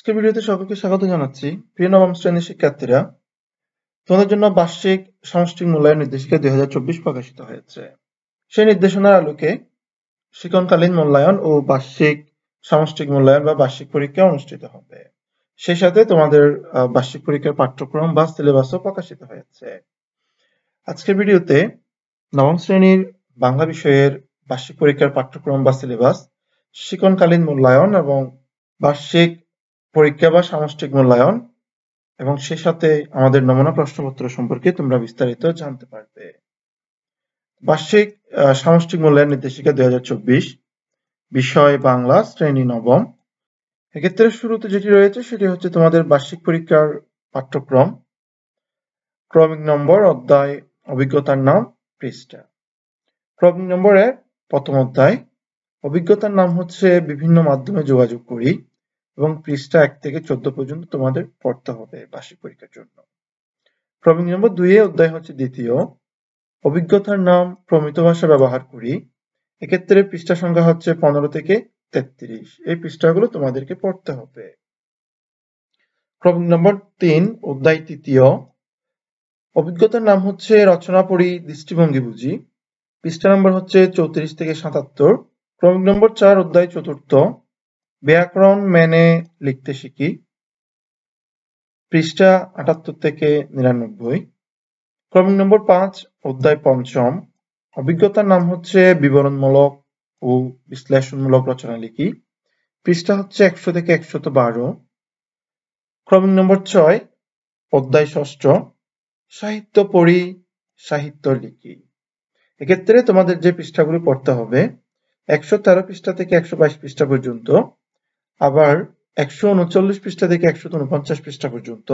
আজকের ভিডিওতে সকলকে স্বাগত জানাচ্ছি। প্রিয় নবম শ্রেণীর শিক্ষার্থীরা, তোমাদের জন্য বার্ষিক সামষ্টিক মূল্যায়ন নির্দেশিকা 2024 প্রকাশিত হয়েছে। সেই নির্দেশনার আলোকে শিক্ষণকালীন মূল্যায়ন ও বার্ষিক সামষ্টিক মূল্যায়ন বা বার্ষিক পরীক্ষা অনুষ্ঠিত হবে। সেই সাথে তোমাদের বার্ষিক পরীক্ষার পাঠ্যক্রম বা সিলেবাসও প্রকাশিত হয়েছে। আজকের ভিডিওতে নবম শ্রেণীর বাংলা বিষয়ের বার্ষিক পরীক্ষার পাঠ্যক্রম বা সিলেবাস, শিক্ষণকালীন মূল্যায়ন এবং বার্ষিক পরীক্ষা বা সামষ্টিক মূল্যায়ন এবং সেই সাথে আমাদের নমুনা প্রশ্নপত্র সম্পর্কে তোমরা বিস্তারিত জানতে পারবে। বার্ষিক সামষ্টিক মূল্যায়ন নির্দেশিকা 2024, বিষয় বাংলা, শ্রেণী নবম। এক্ষেত্রে শুরুতে যেটি রয়েছে সেটি হচ্ছে তোমাদের বার্ষিক পরীক্ষার পাঠ্যক্রম, ক্রমিক নম্বর, অধ্যায়, অভিজ্ঞতার নাম, পৃষ্ঠা। ক্রমিক নম্বরের প্রথম অধ্যায়, অভিজ্ঞতার নাম হচ্ছে বিভিন্ন মাধ্যমে যোগাযোগ করি এবং পৃষ্ঠা 1 থেকে 14 পর্যন্ত তোমাদের পড়তে হবে বার্ষিক পরীক্ষার জন্য। ক্রমিক নম্বর 2 অধ্যায় হচ্ছে দ্বিতীয়, অভিজ্ঞতার নাম প্রমিত ভাষা ব্যবহার করি। এক্ষেত্রে পৃষ্ঠা সংখ্যা হচ্ছে 15 থেকে 33। এই পৃষ্ঠাগুলো তোমাদেরকে পড়তে হবে। ক্রমিক নম্বর 3 অধ্যায় তৃতীয়, অভিজ্ঞতার নাম হচ্ছে রচনা পড়ি, দৃষ্টিভঙ্গি বুঝি। পৃষ্ঠা নম্বর হচ্ছে 34 থেকে 77। ক্রমিক নম্বর 4 অধ্যায় চতুর্থ, ব্যাকরণ মেনে লিখতে শিখি। পৃষ্ঠা 78 থেকে 99। ক্রমিক নম্বর 5 অধ্যায় পঞ্চম, অভিজ্ঞতার নাম হচ্ছে বিবরণমূলক ও বিশ্লেষণমূলক রচনা লিখি। পৃষ্ঠা হচ্ছে 100 থেকে 112। ক্রমিক নম্বর 6 অধ্যায় ষষ্ঠ, সাহিত্য পড়ি, সাহিত্য লিখি। এক্ষেত্রে তোমাদের যে পৃষ্ঠাগুলি পড়তে হবে 113 পৃষ্ঠা থেকে 122 পৃষ্ঠা পর্যন্ত, আবার 139 পৃষ্ঠা থেকে 149 পৃষ্ঠা পর্যন্ত,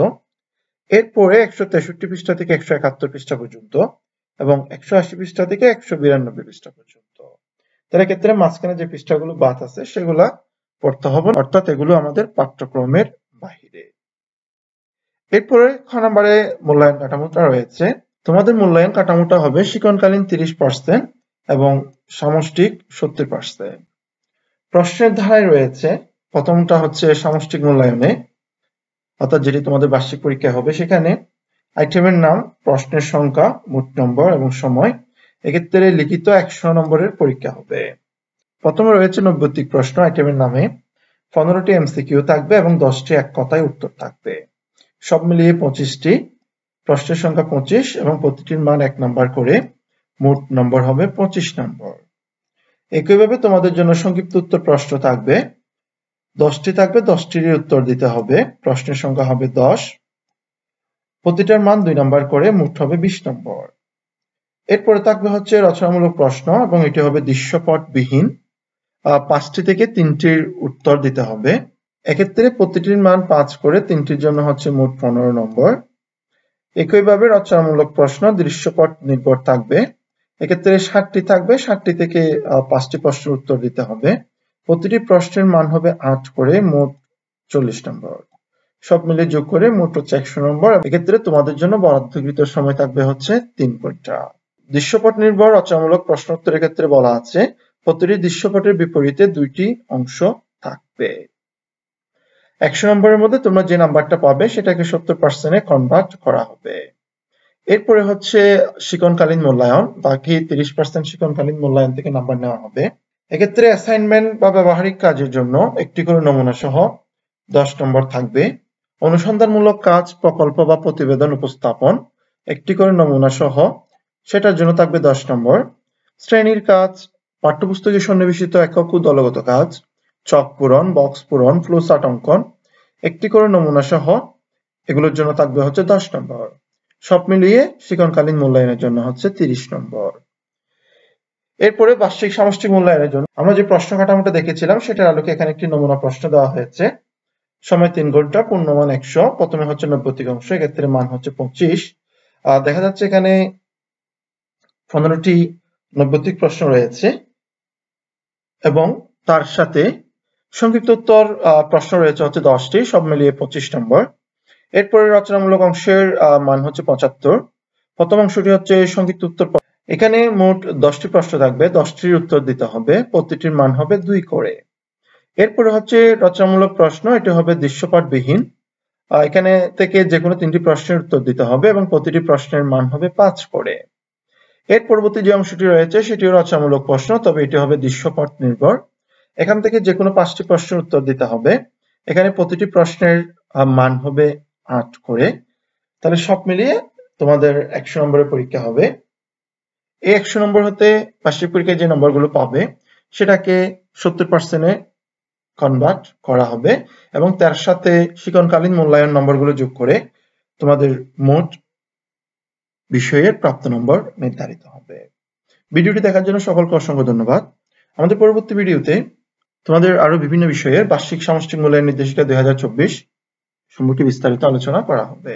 এরপরে 163 পৃষ্ঠা থেকে 171 পৃষ্ঠা পর্যন্ত এবং 180 পৃষ্ঠা থেকে 192 পৃষ্ঠা পর্যন্ত। তার ক্ষেত্রে মাঝখানে যে পৃষ্ঠাগুলো বাদ আছে সেগুলা পড়তে হবে, অর্থাৎ এগুলো আমাদের পাঠ্যক্রমের বাহিরে। এরপরে খ নম্বরে মূল্যায়ন কাঠামোটা রয়েছে। তোমাদের মূল্যায়ন কাঠামোটা হবে শিক্ষণকালীন 30% এবং সামষ্টিক 70%। প্রশ্নের ধারায় রয়েছে, প্রথমটা হচ্ছে সামষ্টিক মূল্যায়নে, অর্থাৎ যেটি তোমাদের বার্ষিক পরীক্ষা হবে, সেখানে আইটেমের নাম, প্রশ্নের সংখ্যা, মোট নম্বর এবং সময়। এক্ষেত্রে লিখিত 100 নম্বরের পরীক্ষা হবে। প্রথমে রয়েছে নৈর্ব্যক্তিক প্রশ্ন আইটেমের নামে, 15টি এমসিকিউ থাকবে এবং 10টি এক কথায় উত্তর থাকবে। সব মিলিয়ে 25টি, প্রশ্নের সংখ্যা 25 এবং প্রতিটির মান 1 নম্বর করে, মোট নম্বর হবে 25 নম্বর। একইভাবে তোমাদের জন্য সংক্ষিপ্ত উত্তর প্রশ্ন থাকবে, 10টি থাকবে, 10টিরই উত্তর দিতে হবে। প্রশ্নের সংখ্যা হবে 10, প্রতিটার মান 2 নম্বর করে, মোট হবে 20 নম্বর। এরপরে থাকবে হচ্ছে রচনামূলক প্রশ্ন এবং এটি হবে দৃশ্যপটবিহীন, 5টি থেকে 3টির উত্তর দিতে হবে। এক্ষেত্রে প্রতিটির মান 5 করে, 3টির জন্য হচ্ছে মোট 15 নম্বর। একইভাবে রচনামূলক প্রশ্ন দৃশ্যপট নির্ভর থাকবে। এক্ষেত্রে 60টি থাকবে, 60টি থেকে 5টি প্রশ্নের উত্তর দিতে হবে। প্রতিটি প্রশ্নের মান হবে 8 করে, মোট 40 নম্বর। সব মিলে যোগ করে মোট হচ্ছে 100 নম্বর। এক্ষেত্রে তোমাদের জন্য বরাদ্দকৃত সময় থাকবে হচ্ছে 3 ঘন্টা। দৃশ্যপট নির্ভর রচনামূলক প্রশ্ন উত্তরের ক্ষেত্রে বলা আছে, প্রতিটি দৃশ্যপটের বিপরীতে 2টি অংশ থাকবে। 100 নম্বরের মধ্যে তোমরা যে নাম্বারটা পাবে সেটাকে 70%-এ কনভার্ট করা হবে। এরপরে হচ্ছে শিক্ষণকালীন মূল্যায়ন, বাকি 30% শিক্ষণকালীন মূল্যায়ন থেকে নাম্বার নেওয়া হবে। এক্ষেত্রে অ্যাসাইনমেন্ট বা ব্যবহারিক কাজের জন্য একটি করে নমুনা সহ 10 নম্বর থাকবে। অনুসন্ধানমূলক কাজ, প্রকল্প বা প্রতিবেদন উপস্থাপন, একটি করে নমুনা সহ, সেটার জন্য থাকবে 10 নম্বর। শ্রেণীর কাজ, পাঠ্যপুস্তকে সন্নিবেশিত একক ও দলগত কাজ, চক পূরণ, বক্স পূরণ, ফ্লোচার্ট অঙ্কন, একটি করে নমুনা সহ, এগুলোর জন্য থাকবে হচ্ছে 10 নম্বর। সব মিলিয়ে শিক্ষণকালীন মূল্যায়নের জন্য হচ্ছে 30 নম্বর। এরপরে বার্ষিক সামষ্টিক মূল্যায়নের জন্য আমরা যে প্রশ্ন কাঠামোটা দেখেছিলাম সেটার আলোকে এখানে একটি নমুনা প্রশ্ন দেওয়া হয়েছে। সময় 3 ঘন্টা, পূর্ণমান 100। প্রথমে হচ্ছে নৈর্ব্যক্তিক অংশ, এক্ষেত্রে মান হচ্ছে 25। দেখা যাচ্ছে এখানে 15টি নৈর্ব্যক্তিক প্রশ্ন রয়েছে এবং তার সাথে সংক্ষিপ্ত উত্তর প্রশ্ন রয়েছে হচ্ছে 10টি, সব মিলিয়ে 25 নম্বর। এরপরে রচনামূলক অংশের মান হচ্ছে 75। প্রথম অংশটি হচ্ছে সংক্ষিপ্ত উত্তর। এখানে মোট 10টি প্রশ্ন থাকবে, 10টির উত্তর দিতে হবে, প্রতিটির মান হবে 2 করে। এরপরে হচ্ছে রচনামূলক প্রশ্ন, এটি হবে দৃশ্যপটবিহীন। এখানে থেকে যে কোনো 3টি প্রশ্নের উত্তর দিতে হবে এবং প্রতিটি প্রশ্নের মান হবে 5 করে। এর পরবর্তী যে অংশটি রয়েছে সেটিও রচনামূলক প্রশ্ন, তবে এটি হবে দৃশ্যপট নির্ভর। এখান থেকে যে কোনো 5টি প্রশ্নের উত্তর দিতে হবে। এখানে প্রতিটি প্রশ্নের মান হবে 8 করে। তাহলে সব মিলিয়ে তোমাদের 100 নম্বরের পরীক্ষা হবে। এই 100 নম্বর হতে বার্ষিক পরীক্ষায় যে নম্বরগুলো পাবে সেটাকে 70%-এ কনভার্ট করা হবে এবং তার সাথে শিক্ষণকালীন মূল্যায়ন নম্বরগুলো যোগ করে তোমাদের মোট বিষয়ের প্রাপ্ত নম্বর নির্ধারিত হবে। ভিডিওটি দেখার জন্য সকলকে অসংখ্য ধন্যবাদ। আমাদের পরবর্তী ভিডিওতে তোমাদের আরো বিভিন্ন বিষয়ের বার্ষিক সামষ্টিক মূল্যায়ন নির্দেশিকা 2024 সম্পর্কে বিস্তারিত আলোচনা করা হবে।